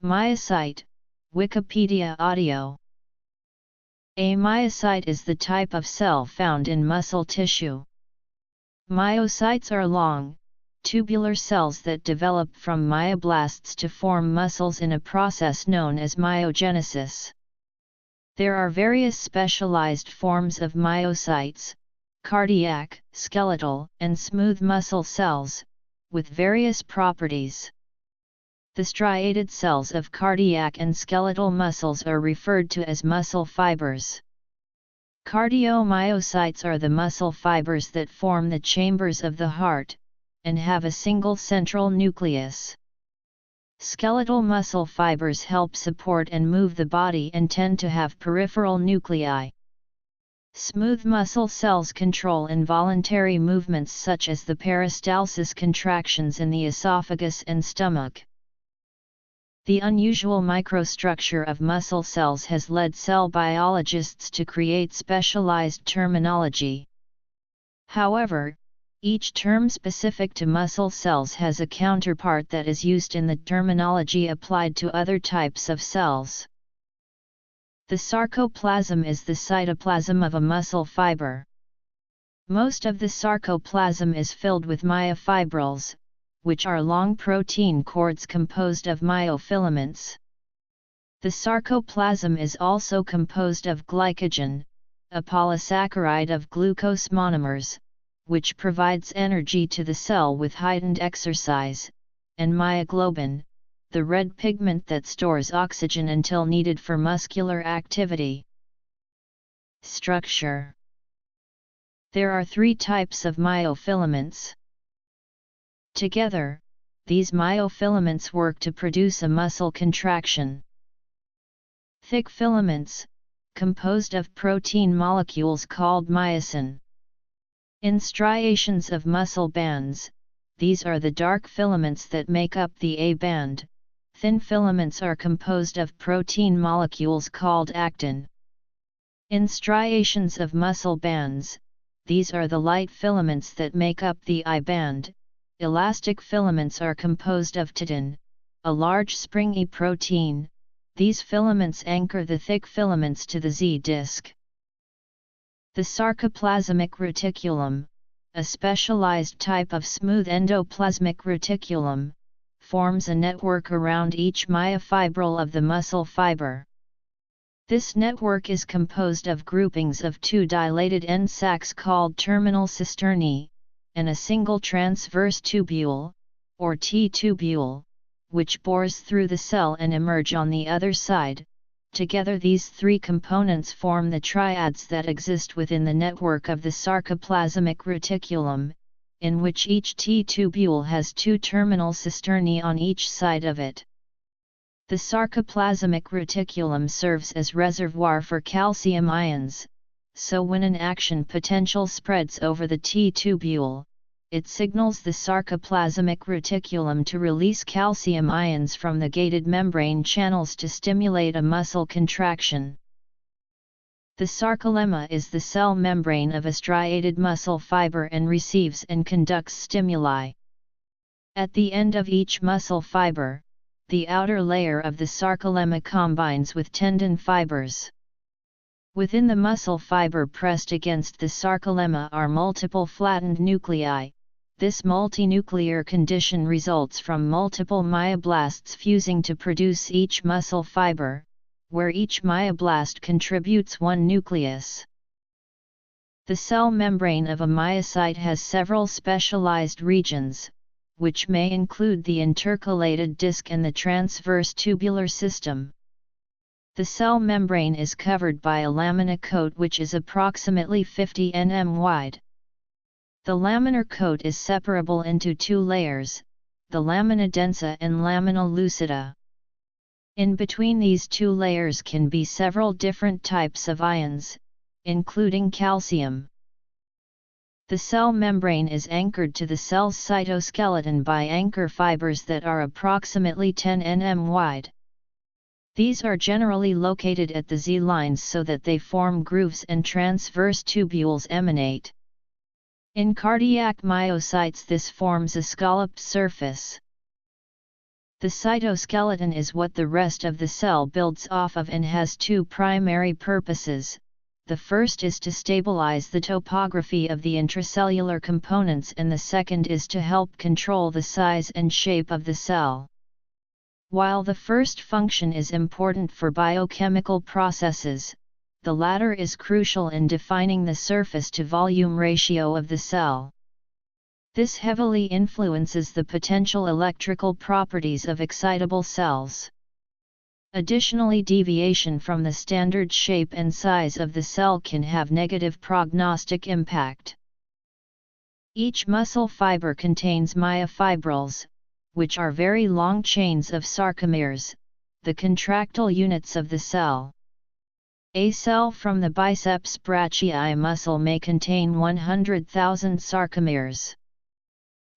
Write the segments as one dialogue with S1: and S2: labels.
S1: Myocyte, Wikipedia audio. A myocyte is the type of cell found in muscle tissue. Myocytes are long, tubular cells that develop from myoblasts to form muscles in a process known as myogenesis. There are various specialized forms of myocytes: cardiac, skeletal, and smooth muscle cells, with various properties. The striated cells of cardiac and skeletal muscles are referred to as muscle fibers. Cardiomyocytes are the muscle fibers that form the chambers of the heart, and have a single central nucleus. Skeletal muscle fibers help support and move the body and tend to have peripheral nuclei. Smooth muscle cells control involuntary movements such as the peristalsis contractions in the esophagus and stomach. The unusual microstructure of muscle cells has led cell biologists to create specialized terminology. However, each term specific to muscle cells has a counterpart that is used in the terminology applied to other types of cells. The sarcoplasm is the cytoplasm of a muscle fiber. Most of the sarcoplasm is filled with myofibrils, which are long protein cords composed of myofilaments. The sarcoplasm is also composed of glycogen, a polysaccharide of glucose monomers, which provides energy to the cell with heightened exercise, and myoglobin, the red pigment that stores oxygen until needed for muscular activity. Structure. There are three types of myofilaments. Together, these myofilaments work to produce a muscle contraction. Thick filaments, composed of protein molecules called myosin. In striations of muscle bands, these are the dark filaments that make up the A band. Thin filaments are composed of protein molecules called actin. In striations of muscle bands, these are the light filaments that make up the I band. Elastic filaments are composed of titin, a large springy protein. These filaments anchor the thick filaments to the Z disc. The sarcoplasmic reticulum, a specialized type of smooth endoplasmic reticulum, forms a network around each myofibril of the muscle fiber. This network is composed of groupings of two dilated end sacs called terminal cisternae, and a single transverse tubule, or T-tubule, which bores through the cell and emerge on the other side. Together these three components form the triads that exist within the network of the sarcoplasmic reticulum, in which each T-tubule has two terminal cisternae on each side of it. The sarcoplasmic reticulum serves as reservoir for calcium ions, so when an action potential spreads over the T-tubule, it signals the sarcoplasmic reticulum to release calcium ions from the gated membrane channels to stimulate a muscle contraction. The sarcolemma is the cell membrane of a striated muscle fiber and receives and conducts stimuli. At the end of each muscle fiber, the outer layer of the sarcolemma combines with tendon fibers. Within the muscle fiber pressed against the sarcolemma are multiple flattened nuclei. This multinuclear condition results from multiple myoblasts fusing to produce each muscle fiber, where each myoblast contributes one nucleus. The cell membrane of a myocyte has several specialized regions, which may include the intercalated disc and the transverse tubular system. The cell membrane is covered by a lamina coat which is approximately 50 nm wide. The laminar coat is separable into two layers, the lamina densa and lamina lucida. In between these two layers can be several different types of ions, including calcium. The cell membrane is anchored to the cell's cytoskeleton by anchor fibers that are approximately 10 nm wide. These are generally located at the Z lines so that they form grooves and transverse tubules emanate. In cardiac myocytes this forms a scalloped surface. The cytoskeleton is what the rest of the cell builds off of and has two primary purposes. The first is to stabilize the topography of the intracellular components, and the second is to help control the size and shape of the cell. While the first function is important for biochemical processes, the latter is crucial in defining the surface-to-volume ratio of the cell. This heavily influences the potential electrical properties of excitable cells. Additionally, deviation from the standard shape and size of the cell can have negative prognostic impact. Each muscle fiber contains myofibrils, which are very long chains of sarcomeres, the contractile units of the cell. A cell from the biceps brachii muscle may contain 100,000 sarcomeres.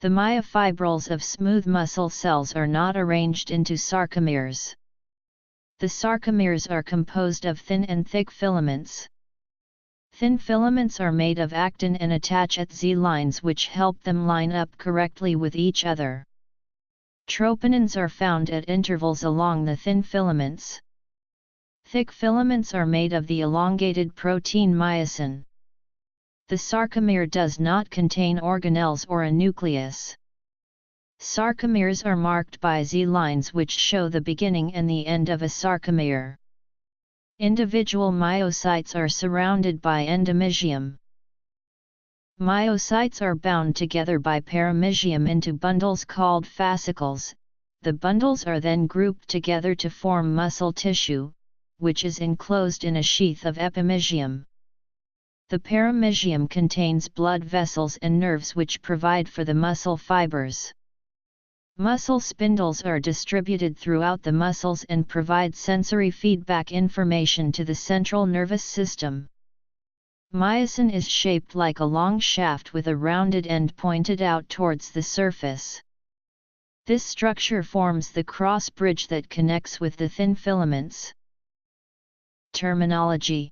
S1: The myofibrils of smooth muscle cells are not arranged into sarcomeres. The sarcomeres are composed of thin and thick filaments. Thin filaments are made of actin and attach at Z lines, which help them line up correctly with each other. Troponins are found at intervals along the thin filaments. Thick filaments are made of the elongated protein myosin. The sarcomere does not contain organelles or a nucleus. Sarcomeres are marked by Z lines which show the beginning and the end of a sarcomere. Individual myocytes are surrounded by endomysium. Myocytes are bound together by perimysium into bundles called fascicles. The bundles are then grouped together to form muscle tissue, which is enclosed in a sheath of epimysium. The perimysium contains blood vessels and nerves which provide for the muscle fibers. Muscle spindles are distributed throughout the muscles and provide sensory feedback information to the central nervous system. Myosin is shaped like a long shaft with a rounded end pointed out towards the surface. This structure forms the cross bridge that connects with the thin filaments. Terminology.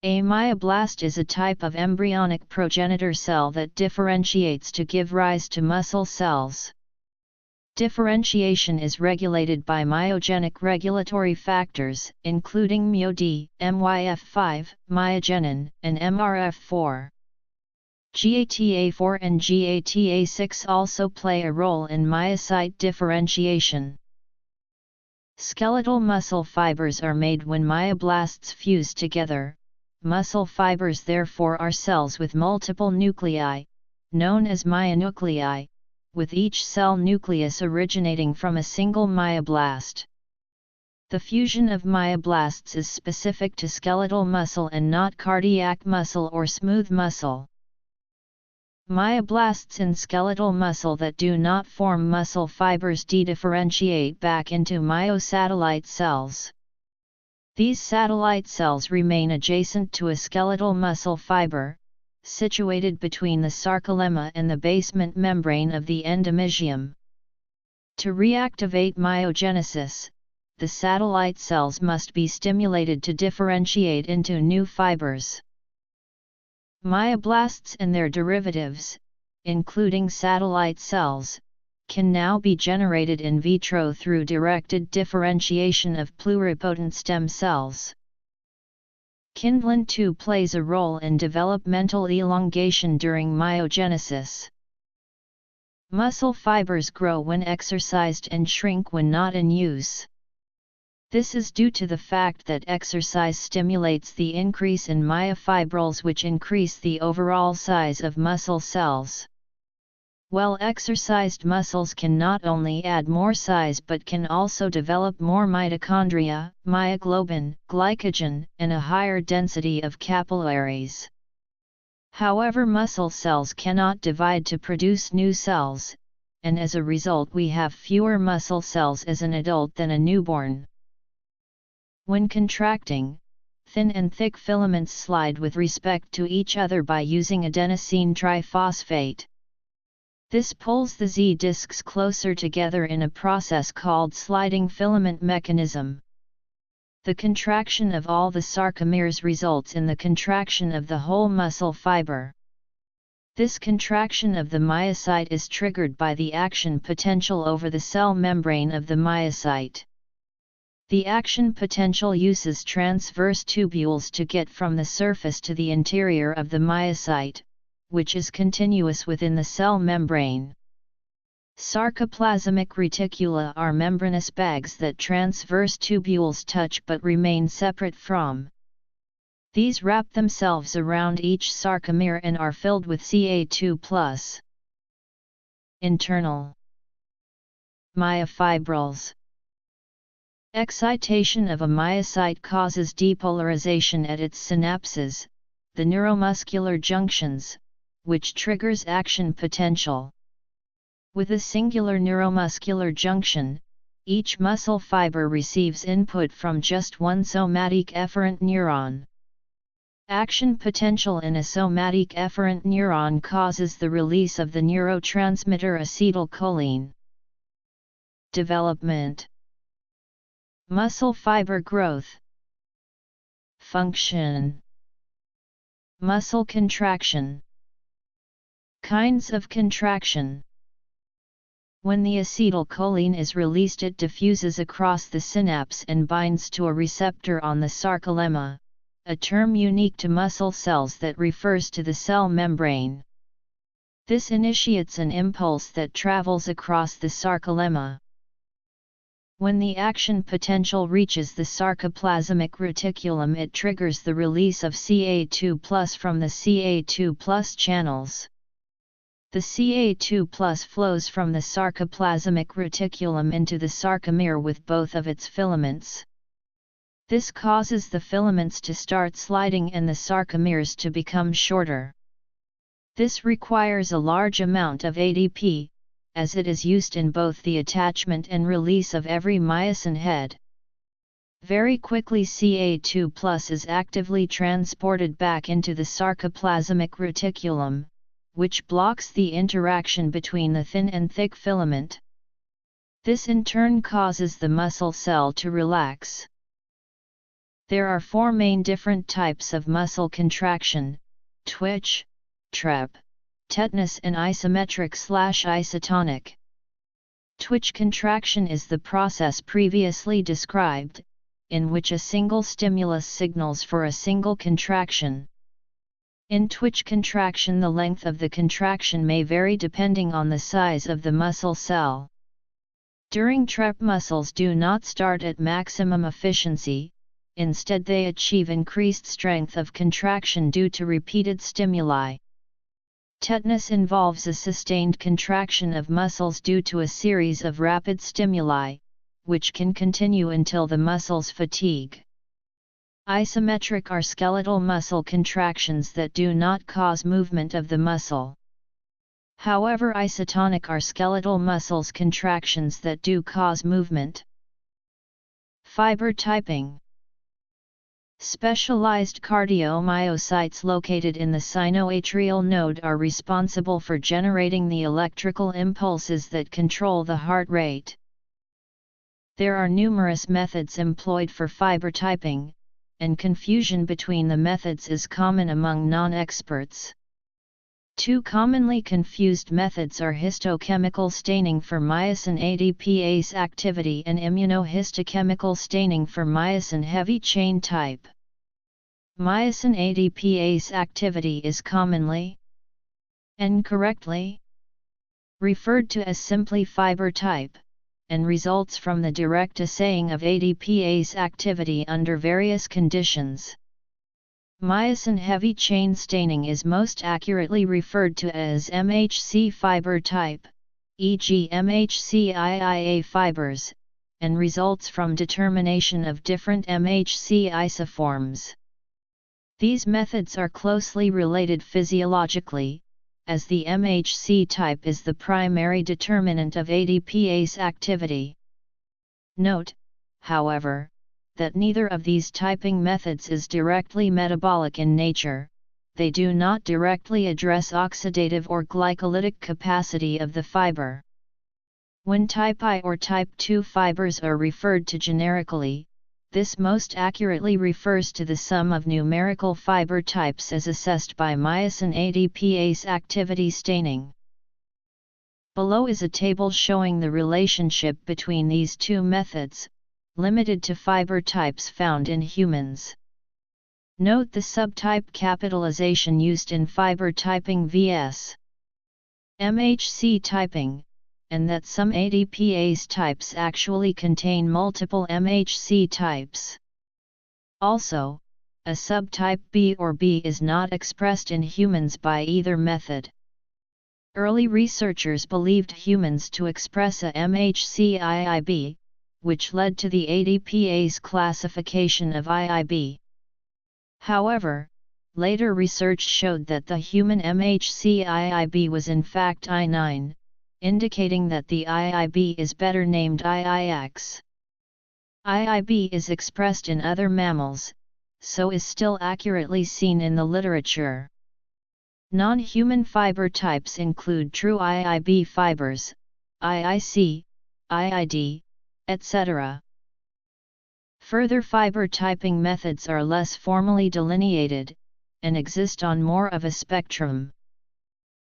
S1: A myoblast is a type of embryonic progenitor cell that differentiates to give rise to muscle cells. Differentiation is regulated by myogenic regulatory factors, including MyoD, MYF5, myogenin, and MRF4. GATA4 and GATA6 also play a role in myocyte differentiation. Skeletal muscle fibers are made when myoblasts fuse together. Muscle fibers therefore are cells with multiple nuclei, known as myonuclei, with each cell nucleus originating from a single myoblast. The fusion of myoblasts is specific to skeletal muscle and not cardiac muscle or smooth muscle. Myoblasts in skeletal muscle that do not form muscle fibers dedifferentiate back into myosatellite cells. These satellite cells remain adjacent to a skeletal muscle fiber, situated between the sarcolemma and the basement membrane of the endomysium. To reactivate myogenesis, the satellite cells must be stimulated to differentiate into new fibers. Myoblasts and their derivatives, including satellite cells, can now be generated in vitro through directed differentiation of pluripotent stem cells. Kindlin-2 plays a role in developmental elongation during myogenesis. Muscle fibers grow when exercised and shrink when not in use. This is due to the fact that exercise stimulates the increase in myofibrils, which increase the overall size of muscle cells. Well-exercised muscles can not only add more size but can also develop more mitochondria, myoglobin, glycogen, and a higher density of capillaries. However, muscle cells cannot divide to produce new cells, and as a result we have fewer muscle cells as an adult than a newborn. When contracting, thin and thick filaments slide with respect to each other by using adenosine triphosphate. This pulls the Z discs closer together in a process called sliding filament mechanism. The contraction of all the sarcomeres results in the contraction of the whole muscle fiber. This contraction of the myocyte is triggered by the action potential over the cell membrane of the myocyte. The action potential uses transverse tubules to get from the surface to the interior of the myocyte, which is continuous within the cell membrane. Sarcoplasmic reticula are membranous bags that transverse tubules touch but remain separate from. These wrap themselves around each sarcomere and are filled with Ca2+. Internal myofibrils. Excitation of a myocyte causes depolarization at its synapses, the neuromuscular junctions, which triggers action potential. With a singular neuromuscular junction, each muscle fiber receives input from just one somatic efferent neuron. Action potential in a somatic efferent neuron causes the release of the neurotransmitter acetylcholine. Development. Muscle fiber growth. Function. Muscle contraction. Kinds of contraction. When the acetylcholine is released, it diffuses across the synapse and binds to a receptor on the sarcolemma, a term unique to muscle cells that refers to the cell membrane. This initiates an impulse that travels across the sarcolemma. When the action potential reaches the sarcoplasmic reticulum, it triggers the release of Ca2+ from the Ca2+ channels. The Ca2+ flows from the sarcoplasmic reticulum into the sarcomere with both of its filaments. This causes the filaments to start sliding and the sarcomeres to become shorter. This requires a large amount of ADP, as it is used in both the attachment and release of every myosin head. Very quickly Ca2+ is actively transported back into the sarcoplasmic reticulum, which blocks the interaction between the thin and thick filament. This in turn causes the muscle cell to relax. There are four main different types of muscle contraction: twitch, trep, tetanus and isometric/isotonic. Twitch contraction is the process previously described, in which a single stimulus signals for a single contraction. In twitch contraction, the length of the contraction may vary depending on the size of the muscle cell. During trep, muscles do not start at maximum efficiency, instead they achieve increased strength of contraction due to repeated stimuli. Tetanus involves a sustained contraction of muscles due to a series of rapid stimuli, which can continue until the muscles fatigue. Isometric are skeletal muscle contractions that do not cause movement of the muscle. However, isotonic are skeletal muscles contractions that do cause movement. Fiber typing. Specialized cardiomyocytes located in the sinoatrial node are responsible for generating the electrical impulses that control the heart rate. There are numerous methods employed for fiber typing, and confusion between the methods is common among non-experts. Two commonly confused methods are histochemical staining for myosin ADPase activity and immunohistochemical staining for myosin heavy chain type. Myosin ADPase activity is commonly, and correctly, referred to as simply fiber type, and results from the direct assaying of ADPase activity under various conditions. Myosin heavy chain staining is most accurately referred to as MHC fiber type, e.g. MHC-IIA fibers, and results from determination of different MHC isoforms. These methods are closely related physiologically, as the MHC type is the primary determinant of ADPase activity. Note, however, that neither of these typing methods is directly metabolic in nature. They do not directly address oxidative or glycolytic capacity of the fiber. When type I or type II fibers are referred to generically, This most accurately refers to the sum of numerical fiber types as assessed by myosin ADPase activity staining. Below is a table showing the relationship between these two methods, limited to fiber types found in humans. Note the subtype capitalization used in fiber typing vs. MHC typing, and that some ADPase types actually contain multiple MHC types. Also, a subtype B or B is not expressed in humans by either method. Early researchers believed humans to express a MHC IIB, which led to the ADPase classification of IIB. However, later research showed that the human MHC IIB was in fact I9, indicating that the IIB is better named IIX. IIB is expressed in other mammals, so is still accurately seen in the literature. Non-human fiber types include true IIB fibers, IIC, IID, etc. Further fiber typing methods are less formally delineated, and exist on more of a spectrum.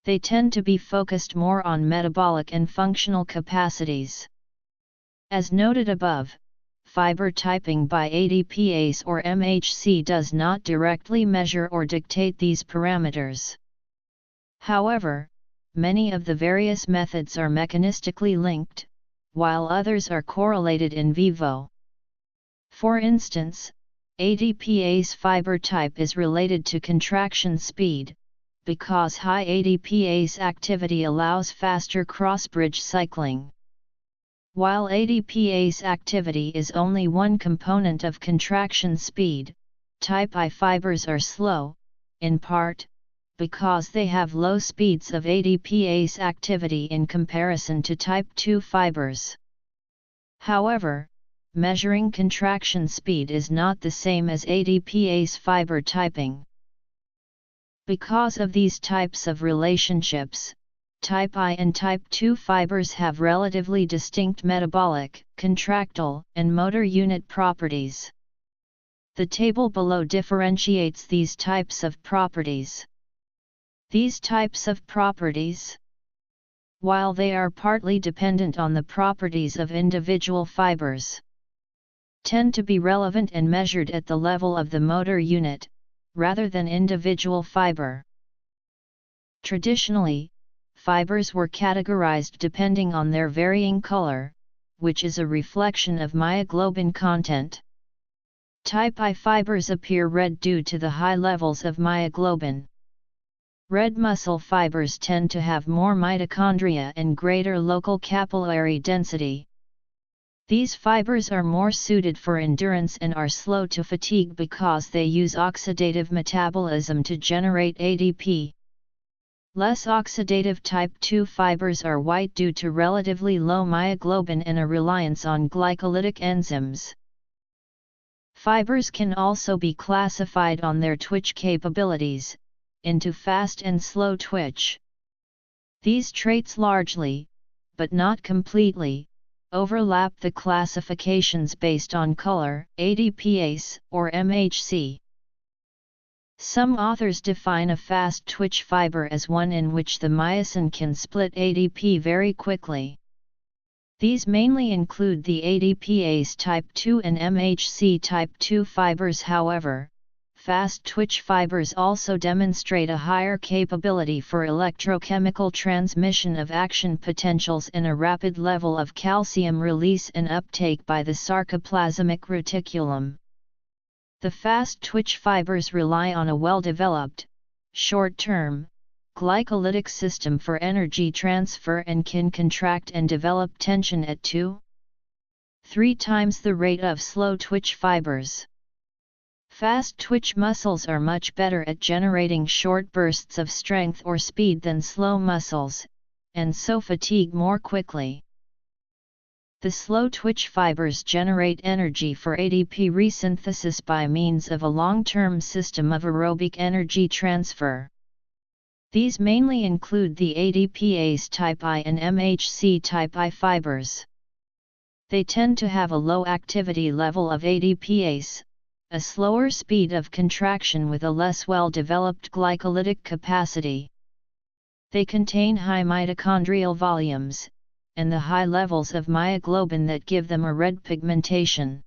S1: They tend to be focused more on metabolic and functional capacities. As noted above, fiber typing by ADPase or MHC does not directly measure or dictate these parameters. However, many of the various methods are mechanistically linked, while others are correlated in vivo. For instance, ADPase fiber type is related to contraction speed, because high ADPase activity allows faster cross-bridge cycling. While ADPase activity is only one component of contraction speed, type I fibers are slow, in part, because they have low speeds of ADPase activity in comparison to type II fibers. However, measuring contraction speed is not the same as ADPase fiber typing. Because of these types of relationships, type I and type II fibers have relatively distinct metabolic, contractile, and motor unit properties. The table below differentiates these types of properties. These types of properties, while they are partly dependent on the properties of individual fibers, tend to be relevant and measured at the level of the motor unit, rather than individual fiber. Traditionally, fibers were categorized depending on their varying color, which is a reflection of myoglobin content. Type I fibers appear red due to the high levels of myoglobin. Red muscle fibers tend to have more mitochondria and greater local capillary density. These fibers are more suited for endurance and are slow to fatigue because they use oxidative metabolism to generate ADP. Less oxidative type II fibers are white due to relatively low myoglobin and a reliance on glycolytic enzymes. Fibers can also be classified on their twitch capabilities, into fast and slow twitch. These traits largely, but not completely, overlap the classifications based on color, ADPase, or MHC. Some authors define a fast twitch fiber as one in which the myosin can split ADP very quickly. These mainly include the ADPase type II and MHC type II fibers. However, fast twitch fibers also demonstrate a higher capability for electrochemical transmission of action potentials and a rapid level of calcium release and uptake by the sarcoplasmic reticulum. The fast twitch fibers rely on a well-developed, short-term, glycolytic system for energy transfer and can contract and develop tension at 2–3 times the rate of slow twitch fibers. Fast twitch muscles are much better at generating short bursts of strength or speed than slow muscles, and so fatigue more quickly. The slow twitch fibers generate energy for ADP resynthesis by means of a long-term system of aerobic energy transfer. These mainly include the ADPase type I and MHC type I fibers. They tend to have a low activity level of ADPase, a slower speed of contraction with a less well-developed glycolytic capacity. They contain high mitochondrial volumes, and the high levels of myoglobin that give them a red pigmentation.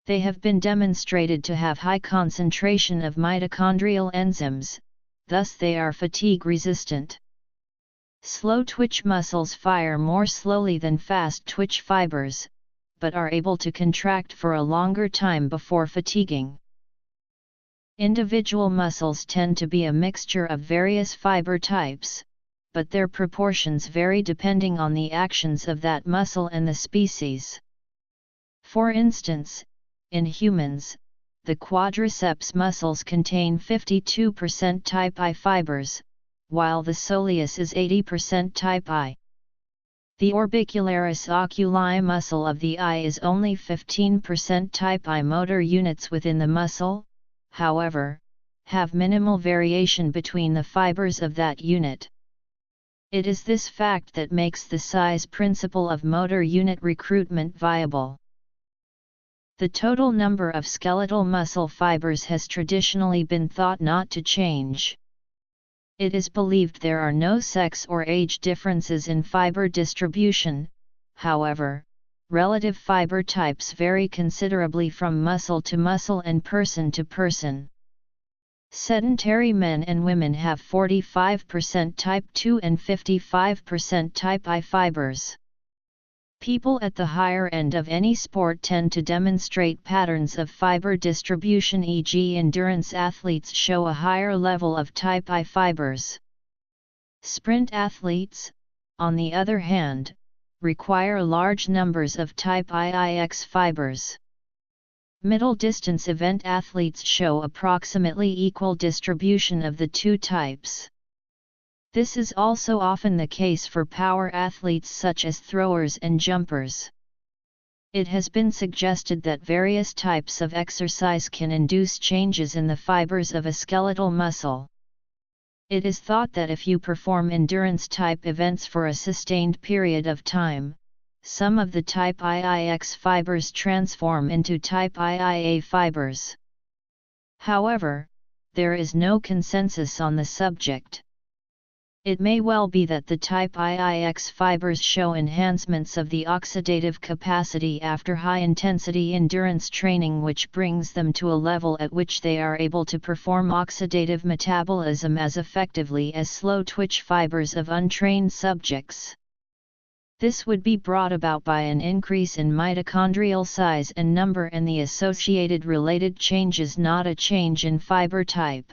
S1: They have been demonstrated to have high concentration of mitochondrial enzymes, thus they are fatigue-resistant. Slow twitch muscles fire more slowly than fast twitch fibers, but are able to contract for a longer time before fatiguing. Individual muscles tend to be a mixture of various fiber types, but their proportions vary depending on the actions of that muscle and the species. For instance, in humans, the quadriceps muscles contain 52% type I fibers, while the soleus is 80% type I. The orbicularis oculi muscle of the eye is only 15% type I. Motor units within the muscle, however, have minimal variation between the fibers of that unit. It is this fact that makes the size principle of motor unit recruitment viable. The total number of skeletal muscle fibers has traditionally been thought not to change. It is believed there are no sex or age differences in fiber distribution, however, relative fiber types vary considerably from muscle to muscle and person to person. Sedentary men and women have 45% type II and 55% type I fibers. People at the higher end of any sport tend to demonstrate patterns of fiber distribution, e.g. endurance athletes show a higher level of type I fibers. Sprint athletes, on the other hand, require large numbers of type IIX fibers. Middle distance event athletes show approximately equal distribution of the two types. This is also often the case for power athletes such as throwers and jumpers. It has been suggested that various types of exercise can induce changes in the fibers of a skeletal muscle. It is thought that if you perform endurance-type events for a sustained period of time, some of the type IIX fibers transform into type IIA fibers. However, there is no consensus on the subject. It may well be that the type IIX fibers show enhancements of the oxidative capacity after high-intensity endurance training, which brings them to a level at which they are able to perform oxidative metabolism as effectively as slow-twitch fibers of untrained subjects. This would be brought about by an increase in mitochondrial size and number and the associated related changes, not a change in fiber type.